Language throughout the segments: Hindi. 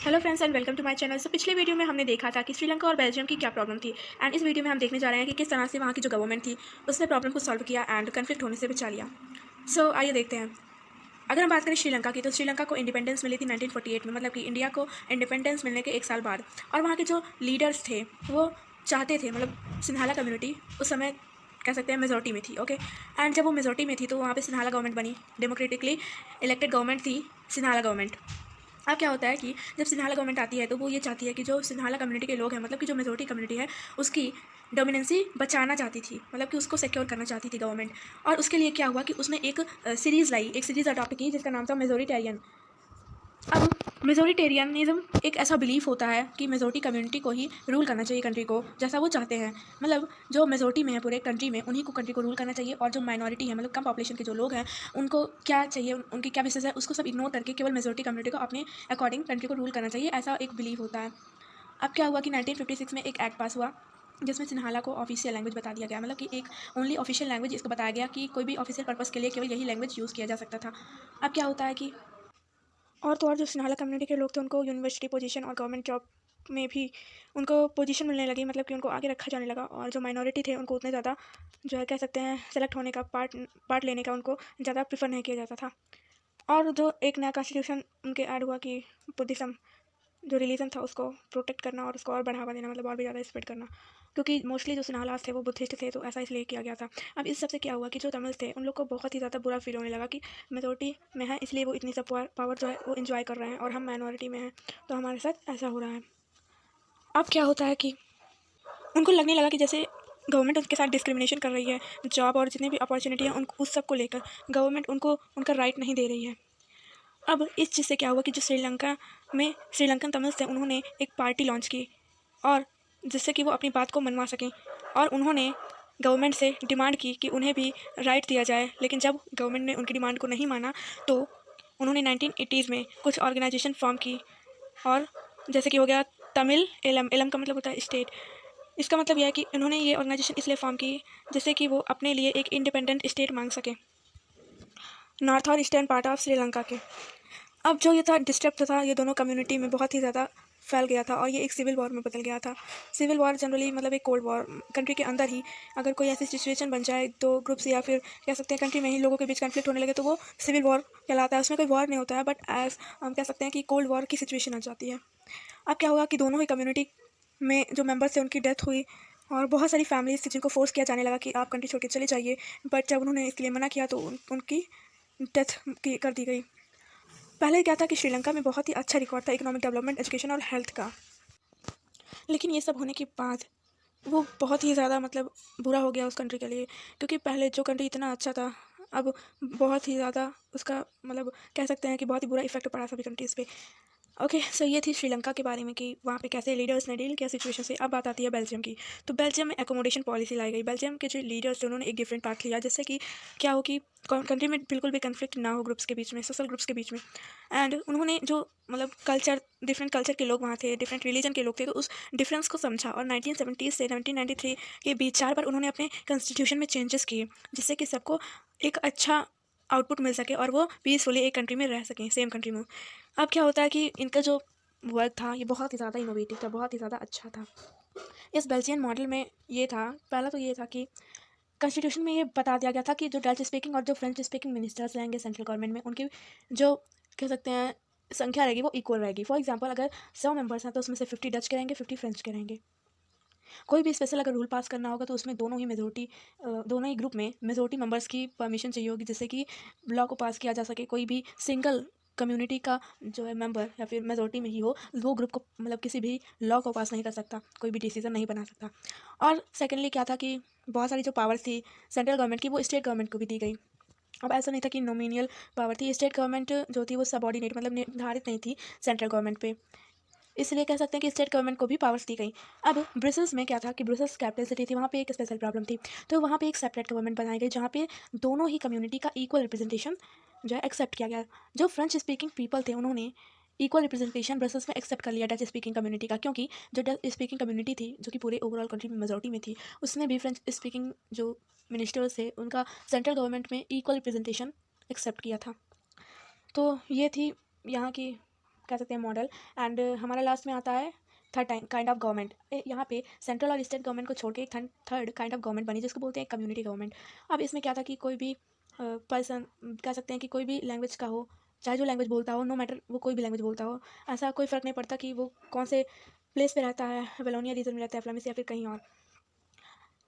Hello friends and welcome to my channel. पिछले वीडियो में हमने देखा था कि श्रीलंका और बेल्जियम की क्या प्रॉब्लम थी एंड इस वीडियो में हम देखने जा रहे हैं कि किस तरह से वहाँ की जो गवर्नमेंट थी उसने प्रॉब्लम को सॉल्व किया एंड कन्फ्लिक्ट होने से बचा लिया। आइए देखते हैं। अगर हम बात करें श्रीलंका की, तो श्रीलंका को इंडिपेंडेंस मिली थी 1948 में, मतलब कि इंडिया को इंडिपेंडेंस मिलने के 1 साल बाद। और वहाँ के जो लीडर्स थे वो चाहते थे, मतलब सिंधाला कम्युनिटी उस समय कह सकते हैं मेजोरिटी में थी। ओके, एंड जब वो मेजोरिटी में थी तो वहाँ पे सिंधाला गवर्नमेंट बनी, डेमोक्रेटिकली इलेक्टेड गवर्नमेंट थी सिंधाला गवर्नमेंट। अब क्या होता है कि जब सिंधाला गवर्नमेंट आती है तो वो ये चाहती है कि जो सिंधाला कम्युनिटी के लोग हैं, मतलब कि जो मेजोरिटी कम्युनिटी है, उसकी डोमिनेंसी बचाना चाहती थी, मतलब कि उसको सिक्योर करना चाहती थी गवर्नमेंट। और उसके लिए क्या हुआ कि उसने एक सीरीज़ लाई, एक सीरीज़ अडॉप्ट की जिसका नाम था मेजोरिटेरियन। अब मेजोरिटेरियनिज्म एक ऐसा बिलीफ होता है कि मेजोरिटी कम्युनिटी को ही रूल करना चाहिए कंट्री को, जैसा वो चाहते हैं। मतलब जो मेजोरिटी में है पूरे कंट्री में, उन्हीं को कंट्री को रूल करना चाहिए, और जो माइनॉरिटी है, मतलब कम पॉपुलेशन के जो लोग हैं, उनको क्या चाहिए, उनकी क्या विशेष है, उसको सब इग्नोर करके केवल मेजोरिटी कम्युनिटी को अपने अकॉर्डिंग कंट्री को रूल करना चाहिए, ऐसा एक बिलीव होता है। अब क्या हुआ कि 1956 में एक एक्ट पास हुआ जिसमें सिन्हाला को ऑफिशियल लैंग्वेज बता दिया गया, मतलब कि एक ओनली ऑफिशियल लैंग्वेज इसको बताया गया कि कोई भी ऑफिशियल पर्पस के लिए केवल यही लैंग्वेज यूज़ किया जा सकता था। अब क्या होता है कि और तो और जो सिन्हाला कम्युनिटी के लोग थे उनको यूनिवर्सिटी पोजीशन और गवर्नमेंट जॉब में भी उनको पोजीशन मिलने लगी, मतलब कि उनको आगे रखा जाने लगा। और जो माइनॉरिटी थे उनको उतने ज़्यादा जो है कह सकते हैं सेलेक्ट होने का, पार्ट लेने का उनको ज़्यादा प्रीफर नहीं किया जाता था। और जो एक नया कॉन्स्टिट्यूशन उनके ऐड हुआ कि बुद्धिज़्म जो रिलीजन था उसको प्रोटेक्ट करना और उसको और बढ़ावा देना, मतलब और भी ज़्यादा स्प्रेड करना, क्योंकि मोस्टली जो सिन्हालास थे वो बुद्धिस्ट थे, तो ऐसा इसलिए किया गया था। अब इस सबसे क्या हुआ कि जो तमिल थे उन लोग को बहुत ही ज़्यादा बुरा फील होने लगा कि मेजोरिटी में है इसलिए वो इतनी सब पावर जो है वो इन्जॉय कर रहे हैं, और हम माइनॉरिटी में हैं तो हमारे साथ ऐसा हो रहा है। अब क्या होता है कि उनको लगने लगा कि जैसे गवर्नमेंट उनके साथ डिस्क्रिमिनेशन कर रही है, जॉब और जितनी भी अपॉर्चुनिटी है उन उस सब को लेकर गवर्नमेंट उनको उनका राइट नहीं दे रही है। अब इस चीज़ से क्या हुआ कि जो श्रीलंका में श्रीलंकन तमिल्स थे उन्होंने एक पार्टी लॉन्च की, और जिससे कि वो अपनी बात को मनवा सकें। और उन्होंने गवर्नमेंट से डिमांड की कि उन्हें भी राइट दिया जाए, लेकिन जब गवर्नमेंट ने उनकी डिमांड को नहीं माना तो उन्होंने 1980s में कुछ ऑर्गेनाइजेशन फॉर्म की। और जैसे कि हो गया तमिल एलम, एलम का मतलब होता है स्टेट। इसका मतलब यह है कि उन्होंने ये ऑर्गेनाइजेशन इसलिए फॉर्म की जिससे कि वो अपने लिए एक इंडिपेंडेंट स्टेट मांग सकें, नॉर्थ और ईस्टर्न पार्ट ऑफ श्रीलंका के। अब जो ये था डिस्टर्ब था, ये दोनों कम्युनिटी में बहुत ही ज़्यादा फैल गया था और ये एक सिविल वॉर में बदल गया था। सिविल वॉर जनरली मतलब एक कोल्ड वॉर, कंट्री के अंदर ही अगर कोई ऐसी सिचुएशन बन जाए, दो ग्रुप्स या फिर कह सकते हैं कंट्री में ही लोगों के बीच कन्फ्लिक्ट होने लगे, तो वो सिविल वॉर कहलाता है। उसमें कोई वॉर नहीं होता है, बट एज हम कह सकते हैं कि कोल्ड वॉर की सिचुएशन आ जाती है। अब क्या हुआ कि दोनों ही कम्युनिटी में जो मेम्बर्स थे उनकी डेथ हुई, और बहुत सारी फैमिलीज थी जिनको फोर्स किया जाने लगा कि आप कंट्री छोड़ के चले जाइए, बट जब उन्होंने इसके लिए मना किया तो उनकी डेथ कर दी गई। पहले क्या था कि श्रीलंका में बहुत ही अच्छा रिकॉर्ड था इकोनॉमिक डेवलपमेंट, एजुकेशन और हेल्थ का, लेकिन ये सब होने के बाद वो बहुत ही ज़्यादा मतलब बुरा हो गया उस कंट्री के लिए, क्योंकि पहले जो कंट्री इतना अच्छा था अब बहुत ही ज़्यादा उसका मतलब कह सकते हैं कि बहुत ही बुरा इफेक्ट पड़ा सभी कंट्रीज़ पे। ओके, सो ये थी श्रीलंका के बारे में कि वहाँ पे कैसे लीडर्स ने डील किया सिचुएशन से। अब बात आती है बेल्जियम की। तो बेल्जियम में एकोमोडेशन पॉलिसी लाई गई। बेल्जियम के जो लीडर्स थे उन्होंने एक डिफरेंट पाथ लिया, जिससे कि क्या हो कि कंट्री में बिल्कुल भी कन्फ्लिक्ट ना हो ग्रुप्स के बीच में, सोशल ग्रुप्स के बीच में। एंड उन्होंने जो मतलब कल्चर, डिफरेंट कल्चर के लोग वहाँ थे, डिफरेंट रिलीजन के लोग थे, तो उस डिफरेंस को समझा, और 1970 से 1993 के विचार पर उन्होंने अपने कॉन्स्टिट्यूशन में चेंजेस किए, जिससे कि सबको एक अच्छा आउटपुट मिल सके और वो पीसफुली एक कंट्री में रह सकें, सेम कंट्री में। अब क्या होता है कि इनका जो वर्क था ये बहुत ही ज़्यादा इनोवेटिव था, बहुत ही ज़्यादा अच्छा था। इस बेल्जियन मॉडल में ये था, पहला तो ये था कि कॉन्स्टिट्यूशन में ये बता दिया गया था कि जो डच स्पीकिंग और जो फ्रेंच स्पीकिंग मिनिस्टर्स रहेंगे सेंट्रल गवर्नमेंट में, उनकी जो कह सकते हैं संख्या रहेगी वो इक्वल रहेगी। फॉर एग्जांपल अगर 100 मेंबर्स हैं तो उसमें से 50 डच के रहेंगे, 50 फ्रेंच के रहेंगे। कोई भी स्पेशल अगर रूल पास करना होगा तो उसमें दोनों ही ग्रुप में मेजोरिटी मेंबर्स की परमिशन चाहिए होगी, जिससे कि लॉ को पास किया जा सके। कोई भी सिंगल कम्युनिटी का जो है मेंबर या फिर मेजोरिटी में ही हो, वो ग्रुप को मतलब किसी भी लॉ को पास नहीं कर सकता, कोई भी डिसीजन नहीं बना सकता। और सेकेंडली क्या था कि बहुत सारी जो पावर्स थी सेंट्रल गवर्नमेंट की वो स्टेट गवर्नमेंट को भी दी गई। अब ऐसा नहीं था कि नोमिनियल पावर थी, स्टेट गवर्नमेंट जो थी वो सबॉर्डिनेट मतलब निर्धारित नहीं थी सेंट्रल गवर्नमेंट पे, इसलिए कह सकते हैं कि स्टेट गवर्नमेंट को भी पावर्स दी गई। अब ब्रसल्स में क्या था कि ब्रसल्स कैपिटल सिटी थी, वहाँ पे एक स्पेशल प्रॉब्लम थी, तो वहाँ पे एक सेपरेट गवर्नमेंट बनाई गई जहाँ पे दोनों ही कम्युनिटी का इक्वल रिप्रेजेंटेशन जो है एक्सेप्ट किया गया। जो फ्रेंच स्पीकिंग पीपल थे उन्होंने इक्वल रिप्रेजेंटेशन ब्रसल्स में एक्सेप्ट कर लिया डच स्पीकिंग कम्युनिटी का, क्योंकि जो डच स्पीकिंग कम्युनिटी थी जो कि पूरे ओवरऑल कंट्री में मेजोरिटी में थी, उसने भी फ्रेंच स्पीकिंग जो मिनिस्टर्स थे उनका सेंट्रल गवर्नमेंट में इक्वल रिप्रेजेंटेशन एक्सेप्ट किया था। तो ये थी यहाँ की कह सकते हैं मॉडल। एंड हमारा लास्ट में आता है थर्ड काइंड ऑफ गवर्नमेंट। यहाँ पे सेंट्रल और स्टेट गवर्नमेंट को छोड़ के थर्ड काइंड ऑफ गवर्नमेंट बनी, जिसको बोलते हैं कम्युनिटी गवर्नमेंट। अब इसमें क्या था कि कोई भी पर्सन कह सकते हैं कि कोई भी लैंग्वेज का हो, चाहे जो लैंग्वेज बोलता हो, नो मैटर वो कोई भी लैंग्वेज बोलता हो, ऐसा कोई फ़र्क नहीं पड़ता कि वो कौन से प्लेस पे रहता है, वेलोनिया रीजन में रहता है, फ्लैमिश या फिर कहीं और।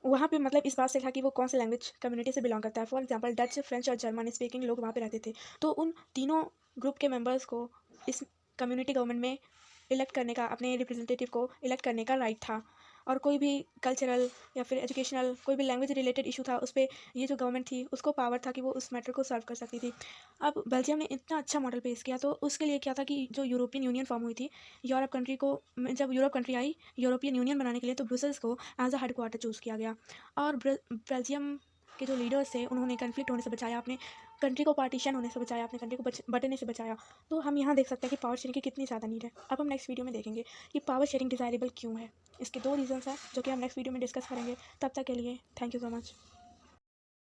वहाँ पे मतलब इस बात से था कि वो कौन से लैंग्वेज कम्युनिटी से बिलोंग करता है। फॉर एग्जांपल डच, फ्रेंच और जर्मन स्पीकिंग लोग वहाँ पे रहते थे। तो उन तीनों ग्रुप के मेंबर्स को इस कम्युनिटी गवर्नमेंट में इलेक्ट करने का, अपने रिप्रेजेंटेटिव को इलेक्ट करने का राइट था। और कोई भी कल्चरल या फिर एजुकेशनल कोई भी लैंग्वेज रिलेटेड इशू था, उस पर ये जो गवर्नमेंट थी उसको पावर था कि वो उस मैटर को सॉल्व कर सकती थी। अब बेल्जियम ने इतना अच्छा मॉडल पेश किया, तो उसके लिए क्या था कि जो यूरोपियन यूनियन फॉर्म हुई थी, यूरोप कंट्री को, जब यूरोप कंट्री आई यूरोपियन यूनियन बनाने के लिए, तो ब्रुसेल्स को as a headquarter choose किया गया। और बेल्जियम के जो लीडर्स थे उन्होंने कन्फ्लिक्ट होने से बचाया, अपने कंट्री को पार्टीशन होने से बचाया, अपने कंट्री को बटने से बचाया। तो हम यहाँ देख सकते हैं कि पावर शेयरिंग की कितनी ज़्यादा नीड है। अब हम नेक्स्ट वीडियो में देखेंगे कि पावर शेयरिंग डिज़ायरेबल क्यों है। इसके 2 रीजंस हैं जो कि हम नेक्स्ट वीडियो में डिस्कस करेंगे। तब तक के लिए थैंक यू सो मच।